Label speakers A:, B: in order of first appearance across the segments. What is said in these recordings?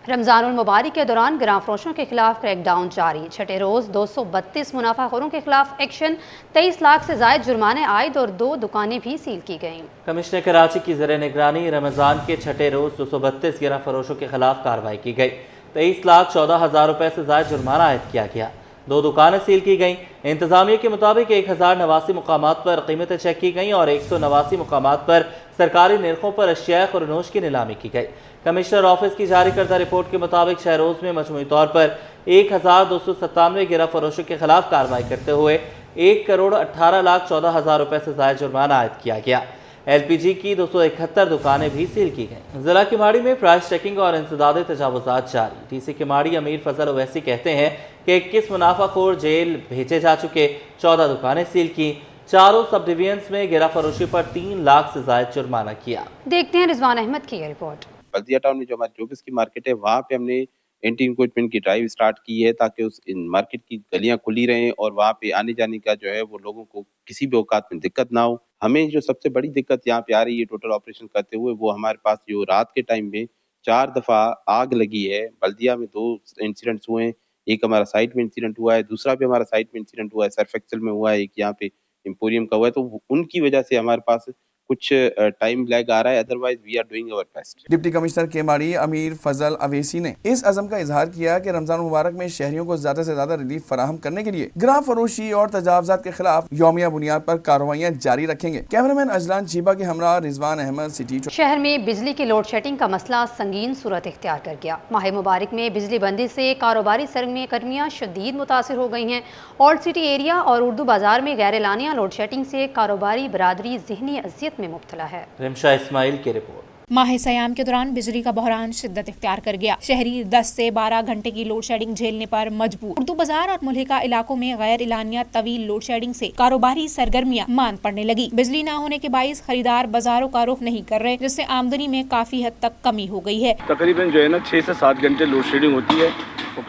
A: رمضان المبارک کے دوران گراں فروشوں کے خلاف کریک ڈاؤن جاری، چھٹے روز 232 منافع خوروں کے خلاف ایکشن، 23 لاکھ سے زائد جرمانے عائد اور 2 دکانیں بھی سیل کی گئیں۔
B: کمشنر کراچی کی زیر نگرانی رمضان کے چھٹے روز 232 گراں فروشوں کے خلاف کارروائی کی گئی، 23,14,000 روپے سے زائد جرمانہ عائد کیا گیا، 2 دکانیں سیل کی گئیں۔ انتظامیہ کے مطابق 1089 مقامات پر قیمتیں چیک کی گئیں اور 189 مقامات پر سرکاری نرخوں پر اشیاء خورنوش کی نیلامی کی گئی۔ کمشنر آفس کی جاری کردہ رپورٹ کے مطابق 6 روز میں مجموعی طور پر 1297 گراں فروشوں کے خلاف کارروائی کرتے ہوئے 1,18,14,000 روپے سے زائد جرمانہ عائد کیا گیا۔ ایل پی جی کی 271 دکانیں بھی سیل کی گئیں۔ ضلع کماڑی میں پرائس چیکنگ اور انسدادی تجاوزات جاری۔ ڈی سی کماڑی امیر فضل اویسی کہتے ہیں کہ 21 منافع خور جیل بھیجے جا چکے، 14 دکانیں سیل کی، چاروں سب ڈویژنز میں گرہ فروشی پر 3 لاکھ سے زائد جرمانہ کیا۔
A: دیکھتے ہیں رضوان احمد کی یہ رپورٹ۔
C: بلدیہ ٹاؤن میں جو ہماری جوبس کی مارکیٹ ہے، وہاں پہ ہم نے اینٹی انکروچمنٹ کی ڈرائیو سٹارٹ کی ہے تاکہ اس مارکیٹ کی گلیاں کھلی رہیں اور وہاں پہ آنے جانے کا جو ہے وہ لوگوں کو کسی بھی اوقات میں دقت نہ ہو۔ ہمیں جو سب سے بڑی دقت یہاں پہ آ رہی ہے ٹوٹل آپریشن کرتے ہوئے، وہ ہمارے پاس جو رات کے ٹائم میں 4 دفعہ آگ لگی ہے۔ بلدیہ میں 2 انسیڈنٹس ہوئے ہیں، ایک ہمارا سائٹ میں انسیڈنٹ ہوا ہے، دوسرا بھی ہمارا سائٹ میں انسیڈنٹ ہوا ہے، سرف ایکسل میں ہوا ہے، ایک یہاں پہ امپوریم کا ہوا ہے۔ تو ان کی وجہ سے ہمارے پاس کچھ ٹائم لیگ آ رہا ہے، otherwise we are doing our best.
D: Deputy commissioner Keamari Amir Fazal Owaisi نے اس عزم کا اظہار کیا کہ رمضان مبارک میں شہریوں کو زیادہ سے زیادہ ریلیف فراہم کرنے کے لیے گراں فروشی اور تجاوزات کے خلاف یومیہ بنیاد پر کارروائیاں جاری رکھیں گے۔ کیمرامین اجلان چیبا کے ہمراہ رضوان احمد، سٹی۔
A: شہر میں بجلی کی لوڈ شیڈنگ کا مسئلہ سنگین صورت اختیار کر گیا۔ ماہ مبارک میں بجلی بندی سے کاروباری سرگرمیاں شدید متاثر ہو گئی ہیں۔ اولڈ سٹی ایریا اور اردو بازار میں غیر اعلانیہ لوڈ شیڈنگ سے کاروباری برادری ذہنی اذیت میں مبتلا ہے۔
B: رمشا اسماعیل کی رپورٹ۔
E: ماہ سیام کے دوران بجلی کا بحران شدت اختیار کر گیا، شہری 10 سے 12 گھنٹے کی لوڈ شیڈنگ جھیلنے پر مجبور۔ اردو بازار اور ملحقہ علاقوں میں غیر اعلانیہ طویل لوڈ شیڈنگ سے کاروباری سرگرمیاں ماند پڑنے لگی۔ بجلی نہ ہونے کے باعث خریدار بازاروں کا رخ نہیں کر رہے، جس سے آمدنی میں کافی حد تک کمی ہو گئی ہے۔
F: تقریباً جو ہے نا 6 سے 7 گھنٹے لوڈ شیڈنگ ہوتی ہے۔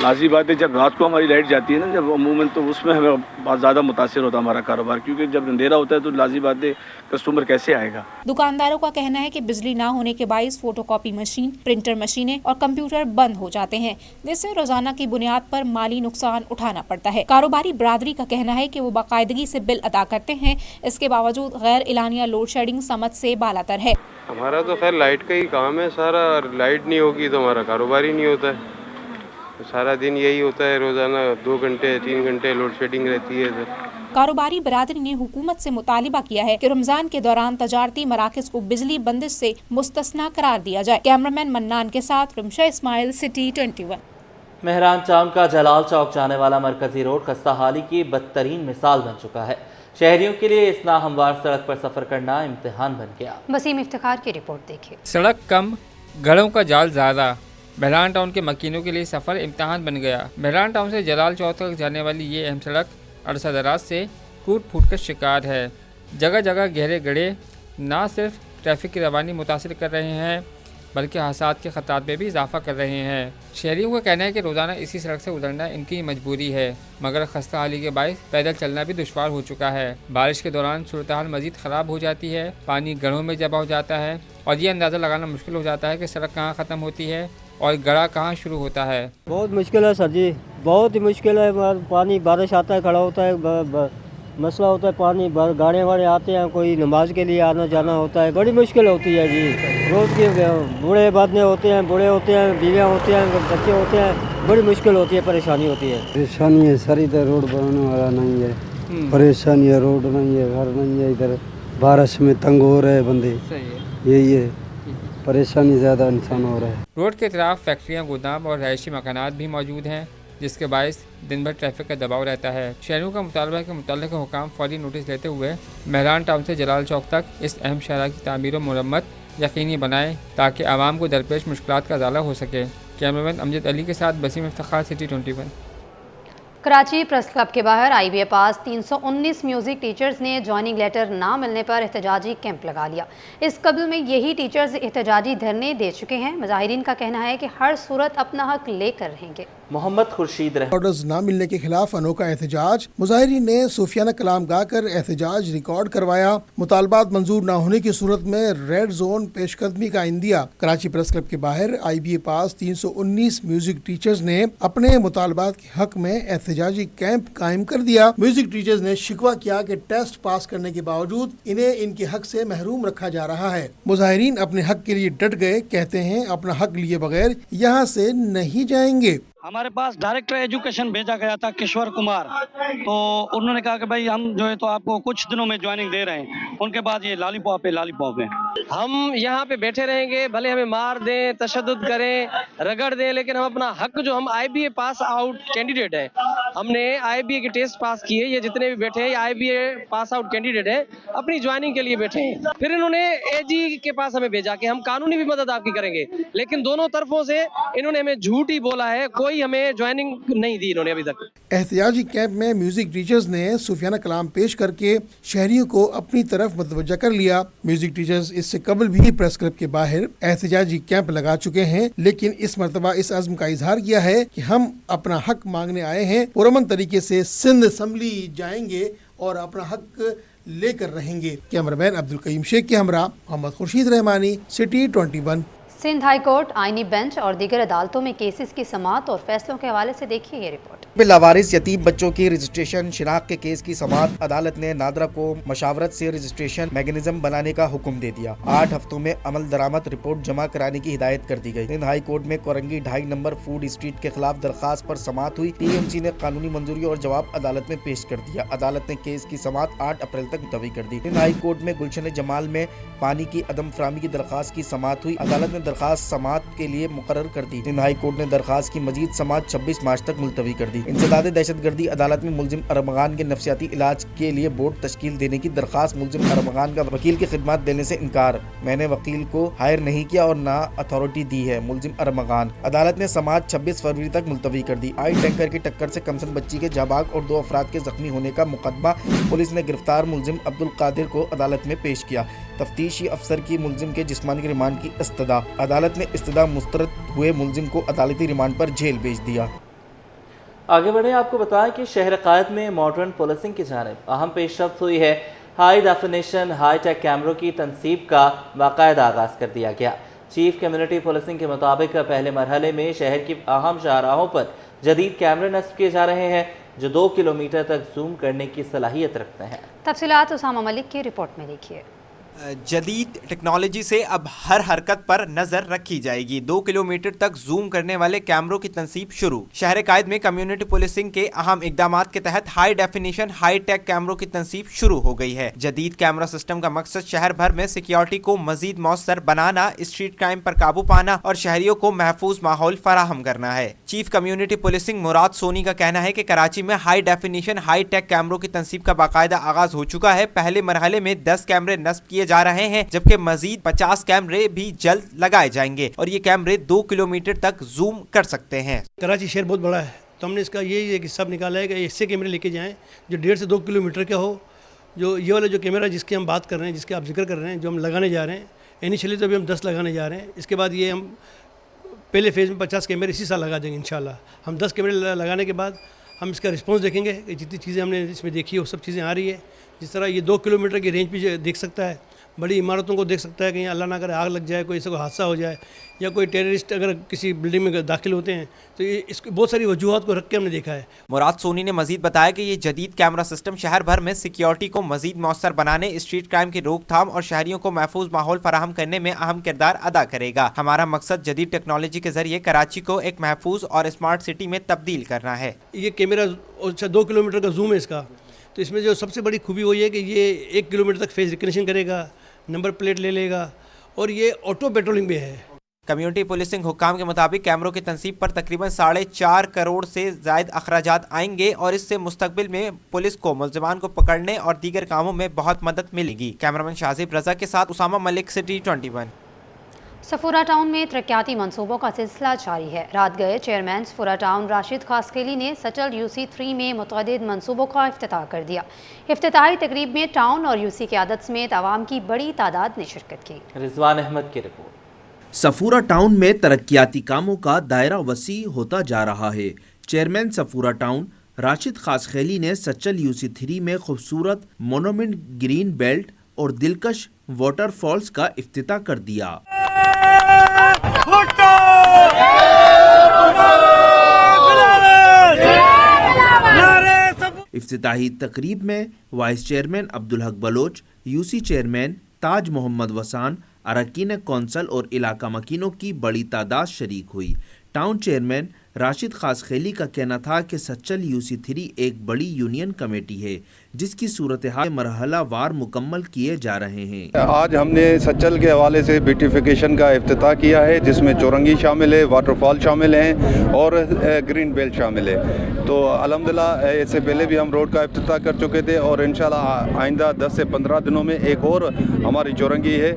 F: لازمی بات ہے جب رات کو ہماری لائٹ جاتی ہے نا جب عموماً، تو اس میں ہمیں بہت زیادہ متاثر ہوتا ہے ہمارا کاروبار، کیونکہ جب اندھیرا ہوتا ہے تو لازمی بات ہے کسٹمر کیسے آئے گا۔
E: دکانداروں کا کہنا ہے کہ بجلی نہ ہونے کے باعث فوٹو کاپی مشین، پرنٹر مشینیں اور کمپیوٹر بند ہو جاتے ہیں، جس سے روزانہ کی بنیاد پر مالی نقصان اٹھانا پڑتا ہے۔ کاروباری برادری کا کہنا ہے کہ وہ باقاعدگی سے بل ادا کرتے ہیں، اس کے باوجود غیر اعلانیہ لوڈ شیڈنگ سمجھ سے بالاتر ہے۔
G: ہمارا تو خیر لائٹ کا ہی کام ہے سارا، لائٹ نہیں ہوگی تو ہمارا کاروبار ہی نہیں ہوتا ہے۔ سارا دن یہی ہوتا ہے، روزانہ 2 گھنٹے 3 گھنٹے لوڈ شیڈنگ رہتی ہے ادھر۔
E: کاروباری برادری نے حکومت سے مطالبہ کیا ہے کہ رمضان کے دوران تجارتی مراکز کو بجلی بندش سے مستثنی قرار دیا جائے۔ کیمرامین منان کے ساتھ رمشا اسماعیل، سٹی 21۔
B: مہران ٹاؤن کا جلال چوک جانے والا مرکزی روڈ خستہ حالی کی بدترین مثال بن چکا ہے۔ شہریوں کے لیے اس ناہموار سڑک پر سفر کرنا امتحان بن گیا۔
A: وسیم افتخار کی رپورٹ دیکھیں۔
H: سڑک کم، گھروں کا جال زیادہ، مہران ٹاؤن کے مکینوں کے لیے سفر امتحان بن گیا۔ مہران ٹاؤن سے جلال چوک تک جانے والی یہ اہم سڑک عرصہ دراز سے ٹوٹ پھوٹ کا شکار ہے۔ جگہ جگہ گہرے گڑھے نہ صرف ٹریفک کی روانی متاثر کر رہے ہیں بلکہ حادثات کے خطرات میں بھی اضافہ کر رہے ہیں۔ شہریوں کا کہنا ہے کہ روزانہ اسی سڑک سے گزرنا ان کی مجبوری ہے، مگر خستہ حالی کے باعث پیدل چلنا بھی دشوار ہو چکا ہے۔ بارش کے دوران صورتحال مزید خراب ہو جاتی ہے، پانی گڑھوں میں جمع ہو جاتا ہے اور یہ اندازہ لگانا مشکل ہو جاتا ہے کہ سڑک کہاں ختم ہوتی ہے اور گڑھا کہاں شروع ہوتا ہے۔
I: بہت مشکل ہے سر جی، بہت ہی مشکل ہے۔ پانی بارش آتا ہے کھڑا ہوتا ہے، مسئلہ ہوتا ہے پانی، گاڑیاں واڑے آتے ہیں، کوئی نماز کے لیے آنا جانا ہوتا ہے، بڑی مشکل ہوتی ہے جی۔ روز کے بوڑھے بدنے ہوتے ہیں، بوڑھے ہوتے ہیں، بیویاں ہوتے ہیں، بچے ہوتے ہیں، بڑی مشکل ہوتی ہے، پریشانی ہوتی ہے۔
J: پریشانی ہے سر، ادھر روڈ بنانے والا نہیں ہے، پریشانی ہے، روڈ نہیں ہے، گھر نہیں ہے، ادھر بارش میں تنگ ہو رہے بندے، یہی ہے پریشانی، زیادہ انسان ہو رہا ہے۔
H: روڈ کے اطراف فیکٹریاں، گودام اور رہائشی مکانات بھی موجود ہیں، جس کے باعث دن بھر ٹریفک کا دباؤ رہتا ہے۔ شہریوں کا مطالبہ ہے کہ متعلقہ حکام فوری نوٹس لیتے ہوئے مہران ٹاؤن سے جلال چوک تک اس اہم شاہراہ کی تعمیر و مرمت یقینی بنائیں تاکہ عوام کو درپیش مشکلات کا ازالہ ہو سکے۔ کیمرامین امجد علی کے ساتھ Waseem Iftikhar, city 21۔
A: Karachi press club کے باہر I B A pass 319 music teachers نے جوائننگ لیٹر نہ ملنے پر احتجاجی کیمپ لگا لیا۔ اس قبل میں یہی ٹیچرز احتجاجی دھرنے دے چکے ہیں۔ مظاہرین کا کہنا ہے کہ ہر صورت اپنا حق لے کر رہیں گے۔
B: मोहम्मद खुर्शीद
K: ऑर्डर्स न मिलने के खिलाफ अनोखा एहतजाज। मुजाहिरीन ने सूफियाना कलाम गाकर एहतजाज रिकॉर्ड करवाया। मुतालबात मंजूर न होने की सूरत में रेड जोन पेशकदमी का इंदिया। कराची प्रेस क्लब के बाहर IBA पास 319 म्यूजिक टीचर्स ने अपने मुतालबात के हक में एहतजाजी कैंप कायम कर दिया। म्यूजिक टीचर्स ने शिकवा किया कि टेस्ट पास करने के बावजूद इन्हें इनके हक से महरूम रखा जा रहा है। मुजाहिरीन अपने हक के लिए डट गए, कहते हैं अपना हक लिए बगैर यहाँ से नहीं जाएंगे।
L: हमारे पास डायरेक्टर एजुकेशन भेजा गया था किशोर कुमार, तो उन्होंने कहा कि भाई हम जो है तो आपको कुछ दिनों में ज्वाइनिंग दे रहे हैं। उनके बाद ये लॉलीपॉप है।
M: हम यहाँ पे बैठे रहेंगे, भले हमें मार दें, तशद्दुद करें, रगड़ दें, लेकिन हम अपना हक जो हम IBA पास आउट कैंडिडेट है, हमने IBA के टेस्ट पास किए, ये जितने भी बैठे हैं ये IBA पास आउट कैंडिडेट है, अपनी ज्वाइनिंग के लिए बैठे हैं। फिर इन्होंने AG के पास हमें भेजा कि हम कानूनी भी मदद आपकी करेंगे, लेकिन दोनों तरफों से इन्होंने हमें झूठ ही बोला है, कोई हमें ज्वाइनिंग नहीं दी इन्होंने अभी तक।
K: एहतियाजी कैंप में म्यूजिक टीचर्स ने सूफियाना कलाम पेश करके शहरियों को अपनी तरफ मुतवज्जा कर लिया। म्यूजिक टीचर्स इससे कबल भी प्रेस क्लब के बाहर एहतिजाजी कैंप लगा चुके हैं, लेकिन इस मरतबा इस अज़्म का इजहार किया है कि हम अपना हक मांगने आए हैं, पुरअमन तरीके से सिंध असम्बली जाएंगे और अपना हक लेकर रहेंगे। कैमरामैन अब्दुल कईम शेख के हमरा Mohammad Khursheed Rahmani, city 21।
A: Sindh high court, आईनी बेंच और दीगर अदालतों में केसेस की समाअत और फैसलों के हवाले से देखिए ये रिपोर्ट।
N: लावारिस यतीम बच्चों की रजिस्ट्रेशन शिनाख्त के केस की समाअत। अदालत ने नादरा को मशावरत से रजिस्ट्रेशन मैकेनिज्म बनाने का हुक्म दे दिया। 8 हफ्तों में अमल दरामद रिपोर्ट जमा कराने की हिदायत कर दी गई। सिंध हाई कोर्ट में कोरंगी 2.5 नंबर फूड स्ट्रीट के खिलाफ दरखास्त पर समाअत हुई। TMC ने कानूनी मंजूरी और जवाब अदालत में पेश कर दिया। अदालत ने केस की समाअत 8 अप्रैल तक मुलतवी कर दी। सिंध हाई कोर्ट में गुलशन जमाल में पानी की अदम फराहमी की दरखास्त की समाअत हुई। अदालत ने दरखास्त समाअत के लिए मुकर्रर कर दी। सिंध हाई कोर्ट ने दरखास्त की मजीद समाअत 26 मार्च तक मुलतवी कर दी। इंसदाद दहशतगर्दी अदालत में मुलजिम अरमगान के नफ्सियाती इलाज के लिए बोर्ड तश्कील देने की दरखास्त। मुलजिम अरमगान का वकील की खिदमत देने से इनकार। मैंने वकील को हायर नहीं किया और ना अथॉरिटी दी है। मुलजिम अरमगान। अदालत ने समाअत 26 फरवरी तक मुलतवी कर दी। आई टैंकर की टक्कर से कमसन बच्ची के जाबाग और 2 अफराद के जख्मी होने का मुकदमा पुलिस ने गिरफ्तार मुलजिम अब्दुल कादिर को अदालत में पेश किया। तफ्तीशी अफसर की मुलजिम के जिस्मानी रिमांड की इस्तदा। अदालत ने इस्तदा मुस्तरद हुए मुलजिम को अदालती रिमांड पर जेल भेज दिया।
B: आगे बढ़े, आपको बताएं कि शहर कायद में मॉडर्न पुलिसिंग की जानिब अहम पेशरफ्त हुई है। हाई डेफिनेशन हाई टेक कैमरों की तनसीब का बाकायदा आगाज़ कर दिया गया। चीफ कम्युनिटी पुलिसिंग के मुताबिक पहले मरहले में शहर की अहम शाहराहों पर जदीद कैमरे नस्ब किए जा रहे हैं जो 2 किलोमीटर तक जूम करने की सलाहियत रखते हैं।
A: तफसीलात उसामा मलिक की रिपोर्ट में देखिए।
O: जदीद टेक्नोलॉजी से अब हर हरकत पर नजर रखी जाएगी। 2 किलोमीटर तक जूम करने वाले कैमरों की तनसीब शुरू। शहर कायद में कम्युनिटी पुलिसिंग के अहम इकदामात के तहत हाई डेफिनेशन हाई टेक कैमरों की तनसीब शुरू हो गई है। जदीद कैमरा सिस्टम का मकसद शहर भर में सिक्योरिटी को मजीद मौसर बनाना, स्ट्रीट क्राइम पर काबू पाना और शहरियों को महफूज माहौल फराहम करना है। चीफ कम्युनिटी पुलिसिंग मुराद सोनी का कहना है कि कराची में हाई डेफिनेशन हाई टेक कैमरों की तनसीब का बाकायदा आगाज हो चुका है। पहले मरहले में 10 कैमरे नस्ब किए जा रहे हैं, जबकि मजीद 50 कैमरे भी जल्द लगाए जाएंगे और ये कैमरे 2 किलोमीटर तक जूम कर सकते हैं।
P: कराची शहर बहुत बड़ा है, तो हमने इसका यही एक हिसाब निकाला है कि ऐसे कैमरे लेके जाएं जो 1.5 से 2 किलोमीटर का हो। जो ये वाला जो कैमरा जिसकी हम बात कर रहे हैं, जिसके आप जिक्र कर रहे हैं, जो हम लगाने जा रहे हैं, इनिशियली तो अभी हम 10 लगाने जा रहे हैं। इसके बाद ये हम पहले फेज़ में 50 कैमरे इसी साल लगा देंगे इंशाल्लाह। हम 10 कैमरे लगाने के बाद हम इसका रिस्पॉन्स देखेंगे कि जितनी चीज़ें हमने इसमें देखी वो सब चीज़ें आ रही है। जिस तरह ये 2 किलोमीटर की रेंज भी देख सकता है, बड़ी इमारतों को देख सकता है, कहीं अल्लाह ना करे आग लग जाए, कोई ऐसा कोई हादसा हो जाए या कोई टेररिस्ट अगर किसी बिल्डिंग में दाखिल होते हैं, तो ये इसको बहुत सारी वजूहात को रख के हमने देखा है।
O: मुराद सोनी ने मजीद बताया कि ये जदीद कैमरा सिस्टम शहर भर में सिक्योरिटी को मजीद मौसर बनाने, स्ट्रीट क्राइम की रोकथाम और शहरियों को महफूज माहौल फराहम करने में अहम किरदार अदा करेगा। हमारा मकसद जदीद टेक्नोलॉजी के जरिए कराची को एक महफूज और स्मार्ट सिटी में तब्दील करना है।
P: ये कैमरा 2 किलोमीटर का जूम है इसका, तो इसमें जो सबसे बड़ी खूबी वो ये कि ये 1 किलोमीटर तक फेस रिकग्निशन करेगा, नंबर प्लेट ले लेगा और ये ऑटो पेट्रोलिंग भी है।
O: कम्युनिटी पुलिसिंग हुक्काम के मुताबिक कैमरों की तनसीब पर तकरीबन 4.5 करोड़ से ज़ायद अखराजात आएंगे और इससे मुस्तकबिल में पुलिस को मुल्ज़िमान को पकड़ने और दीगर कामों में बहुत मदद मिलेगी। कैमरामैन शाजिब रजा के साथ उसामा मलिक, सिटी 21।
A: सफूरा टाउन में तरक्याती मंसूबों का सिलसिला जारी है। रात गए चेयरमैन सफूरा टाउन राशिद खासकेली ने सचल UC3 में मुतअद्दिद मंसूबों का इफ्तिताह कर दिया। इफ्तिताही तकरीब में टाउन और UC क़यादत समेत आवाम की बड़ी तादाद ने शिरकत की।
B: रिजवान अहमद की रिपोर्ट।
N: सफूरा टाउन में तरक्याती कामों का दायरा वसी होता जा रहा है। चेयरमैन सफूरा टाउन राशिद खासखेली ने सच्चल UC3 में खूबसूरत मोनोमेंट ग्रीन बेल्ट और दिलकश वाटरफॉल्स का इफ्तिताह कर दिया। इफ्तिताही तकरीब में vice chairman Abdul Haq Bloch, UC chairman ताज मोहम्मद वसान, अरकान कौंसल और इलाका मकीनों की बड़ी तादाद शरीक हुई। टाउन चेयरमैन राशिद खासखेली का कहना था कि सच्चल UC3 एक बड़ी यूनियन कमेटी है जिसकी सूरत हाल मरहला वार मुकम्मल किए जा रहे हैं।
Q: आज हमने सच्चल के हवाले से ब्यूटिफिकेशन का इफ्तिताह किया है जिसमें चौरंगी शामिल है, वाटरफॉल शामिल हैं और ग्रीन बेल्ट शामिल है। तो अल्हम्दुलिल्लाह इससे पहले भी हम रोड का इफ्तिताह कर चुके थे और इंशाल्लाह आइंदा 10 से 15 दिनों में एक और हमारी चौरंगी है,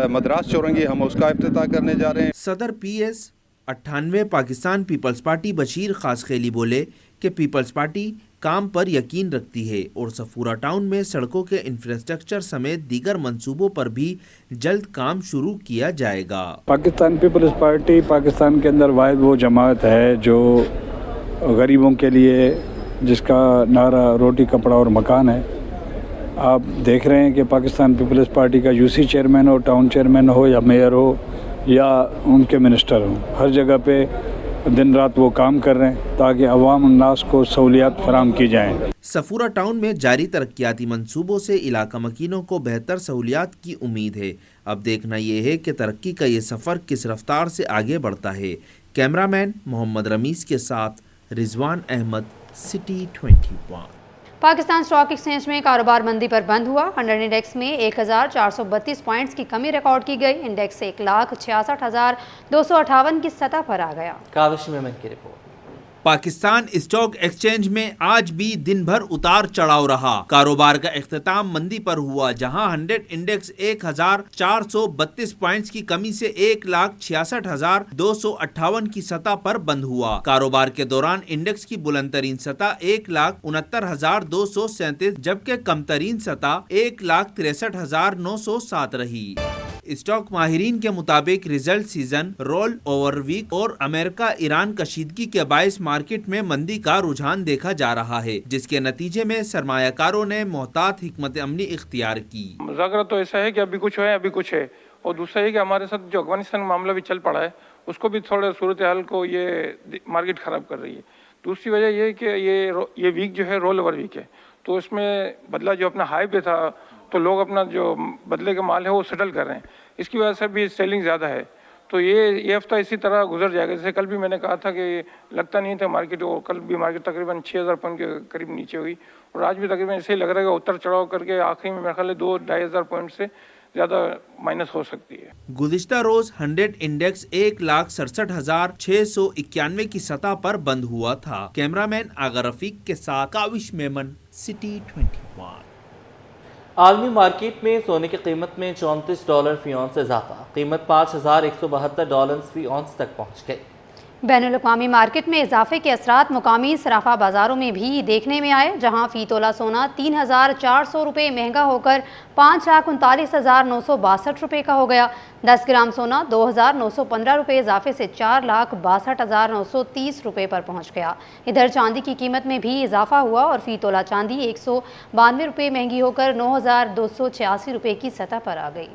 Q: मद्रास चौरंगी, हम उसका इफ्तिताह करने जा रहे हैं।
N: सदर PS 98 Pakistan peoples party Bashir Khaskheli बोले कि पीपल्स पार्टी काम पर यकीन रखती है और सफूरा टाउन में सड़कों के इंफ्रास्ट्रक्चर समेत दीगर मंसूबों पर भी जल्द काम शुरू किया जाएगा।
R: पाकिस्तान पीपल्स पार्टी पाकिस्तान के अंदर वाहिद वो जमात है जो गरीबों के लिए, जिसका नारा रोटी कपड़ा और मकान है। आप देख रहे हैं कि पाकिस्तान पीपल्स पार्टी का UC चेयरमैन हो, टाउन चेयरमैन हो या मेयर हो या उनके मिनिस्टर हों, हर जगह पे दिन रात वो काम कर रहे हैं ताकि अवाम उन्नास को सहूलियात फराम की जाएँ।
N: सफूरा टाउन में जारी तरक्याती मंसूबों से इलाका मकीनों को बेहतर सहूलियात की उम्मीद है। अब देखना ये है कि तरक्की का ये सफ़र किस रफ्तार से आगे बढ़ता है। कैमरामैन मोहम्मद रमीज़ के साथ Rizwan Ahmed, City 21।
A: Pakistan stock exchange में कारोबार मंदी पर बंद हुआ। 100 इंडेक्स में 1432 पॉइंट्स की कमी रिकॉर्ड की गई। इंडेक्स 1,66,258 की सतह पर आ गया।
B: काविश मेमन की रिपोर्ट।
N: पाकिस्तान स्टॉक एक्सचेंज में आज भी दिन भर उतार चढ़ाव रहा। कारोबार का इख्तिताम मंदी पर हुआ जहां 100 इंडेक्स 1,432 पॉइंट्स की कमी से 1,66,258 की सतह पर बंद हुआ। कारोबार के दौरान इंडेक्स की बुलंद तरीन सतह 1,69,237 जबकि कम तरीन सतह 1,63,907 रही। स्टॉक माहिरीन के मुताबिक result season, roll over week और अमेरिका ईरान कशीदगी के बायस मार्केट में मंदी का रुझान देखा जा रहा है, जिसके नतीजे में सरमायाकारों ने मोहतात हिकमत अमली इख्तियार की।
S: मुज़ाकरा तो ऐसा है कि अभी कुछ है अभी कुछ है, और दूसरा ये कि हमारे साथ जो अफगानिस्तान मामला भी चल पड़ा है उसको भी थोड़ा सूरत हाल को ये मार्केट ख़राब कर रही है। दूसरी वजह ये कि ये वीक जो है रोल ओवर वीक है, तो इसमें बदला जो अपना हाई पे था तो लोग अपना जो बदले का माल है वो सेटल कर रहे हैं, इसकी वजह से भी सेलिंग ज़्यादा है। तो ये हफ्ता इसी तरह गुजर जाएगा। जैसे कल भी मैंने कहा था कि लगता नहीं था मार्केट, और कल भी मार्केट तकरीबन 6,000 पॉइंट के करीब नीचे हुई, और आज भी तकरीबन ऐसे ही लग रहा है कि उतर चढ़ाव करके आखिरी में मेरे ख्याल 2-2,500 पॉइंट से ज़्यादा माइनस हो सकती है।
N: गुज़िश्ता रोज 100 इंडेक्स 1,67,691 की सतह पर बंद हुआ था। कैमरामैन आगा रफीक के साथ काविश मेमन, City 21।
B: आलमी मार्केट में सोने की कीमत में $34 फी औंस इजाफा, कीमत $5,172 फी औंस तक पहुँच गई।
A: बैनुल-अक़वामी मार्केट में इजाफे के असरात मुकामी सराफा बाजारों में भी देखने में आए, जहां फी तोला सोना 3,400 रुपये महंगा होकर 5,39,962 रुपये का हो गया। 10 ग्राम सोना 2,915 रुपये इजाफे से 4,62,930 रुपये पर पहुंच गया। इधर चांदी की कीमत में भी इजाफा हुआ और फी तोला चांदी 192 रुपये महंगी होकर 9,286 रुपये की सतह पर आ गई।